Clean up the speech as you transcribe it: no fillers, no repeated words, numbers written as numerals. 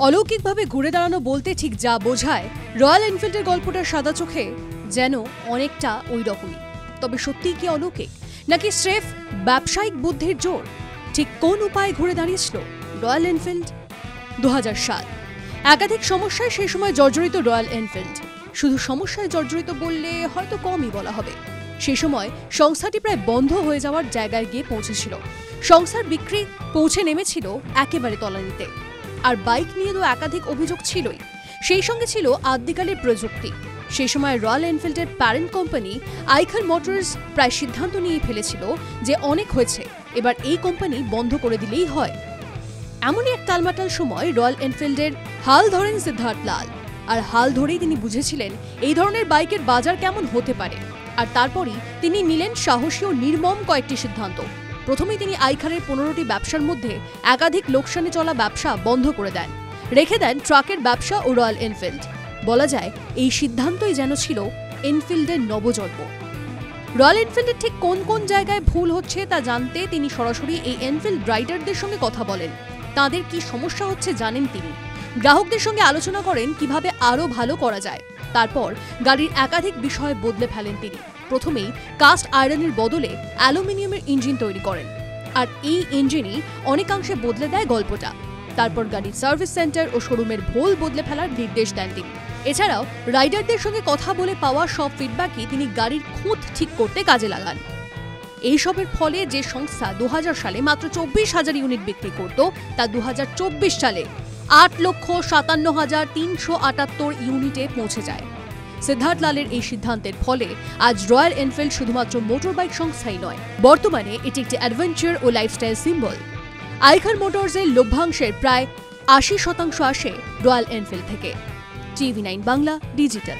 অলৌকিকভাবে ঘুরে দাঁড়ানো বলতে ঠিক যা বোঝায়, রয়্যাল এনফিল্ডের গল্পটা সাদা চোখে যেন অনেকটা ওই রকমই। তবে সত্যিই কি অলৌকিক, নাকি স্রেফ ব্যবসায়িক বুদ্ধির জোর? ঠিক কোন উপায়ে ঘুরে দাঁড়িয়েছিল রয়্যাল এনফিল্ড? 2000 সাল। একাধিক সমস্যায় সেই সময় জর্জরিত রয়্যাল এনফিল্ড। শুধু সমস্যায় জর্জরিত বললে হয়তো কমই বলা হবে। সেই সময় সংস্থাটি প্রায় বন্ধ হয়ে যাওয়ার জায়গায় গিয়ে পৌঁছেছিল। সংস্থার বিক্রি পৌঁছে নেমেছিল একেবারে তলানিতে। আর বাইক নিয়ে তো একাধিক অভিযোগ ছিলই, সেই সঙ্গে ছিল আদ্যিকালের প্রযুক্তি। সেই সময় রয়্যাল এনফিল্ডের প্যারেন্ট কোম্পানি আইখার মোটরস প্রায় সিদ্ধান্ত নিয়ে ফেলেছিল যে অনেক হয়েছে, এবার এই কোম্পানি বন্ধ করে দিলেই হয়। এমনই এক টালমাটাল সময় রয়্যাল এনফিল্ডের হাল ধরেন সিদ্ধার্থ লাল। আর হাল ধরেই তিনি বুঝেছিলেন এই ধরনের বাইকের বাজার কেমন হতে পারে। আর তারপরই তিনি নিলেন সাহসী ও নির্মম কয়েকটি সিদ্ধান্ত। প্রথমেই তিনি আইখারের 15টি ব্যবসার মধ্যে একাধিক লোকসানে চলা ব্যবসা বন্ধ করে দেন, রেখে দেন ট্রাকের ব্যবসা ও রয়্যাল এনফিল্ড। বলা যায় এই সিদ্ধান্তই যেন ছিল এনফিল্ডের নবজন্ম। রয়্যাল এনফিল্ডের ঠিক কোন কোন জায়গায় ভুল হচ্ছে তা জানতে তিনি সরাসরি এই এনফিল্ড রাইডারদের সঙ্গে কথা বলেন। তাদের কি সমস্যা হচ্ছে জানেন তিনি। গ্রাহকদের সঙ্গে আলোচনা করেন কিভাবে আরও ভালো করা যায়। তারপর গাড়ির একাধিক বিষয় বদলে ফেলেন তিনি। প্রথমেই কাস্ট আয়রনের বদলে অ্যালুমিনিয়ামের ইঞ্জিন তৈরি করেন, আর এই ইঞ্জিনই অনেকাংশে বদলে দেয় গল্পটা। তারপর গাড়ির সার্ভিস সেন্টার ও শোরুমের ভোল বদলে ফেলার নির্দেশ দেন তিনি। এছাড়াও রাইডারদের সঙ্গে কথা বলে পাওয়া সব ফিডব্যাকই তিনি গাড়ির খুঁত ঠিক করতে কাজে লাগান। এইসবের ফলে যে সংস্থা 2000 সালে মাত্র 24,000 ইউনিট বিক্রি করত, তা 2024 সালে 8,57,378 ইউনিটে পৌঁছে যায়। সিদ্ধার্থ লালের এই সিদ্ধান্তের ফলে আজ রয়্যাল এনফিল্ড শুধুমাত্র মোটরবাইক সংস্থাই নয়, বর্তমানে এটি একটি অ্যাডভেঞ্চার ও লাইফস্টাইল সিম্বল। আইখার মোটরসের লভ্যাংশের প্রায় 80% আসে রয়্যাল এনফিল্ড থেকে। TV9 Bangla digital.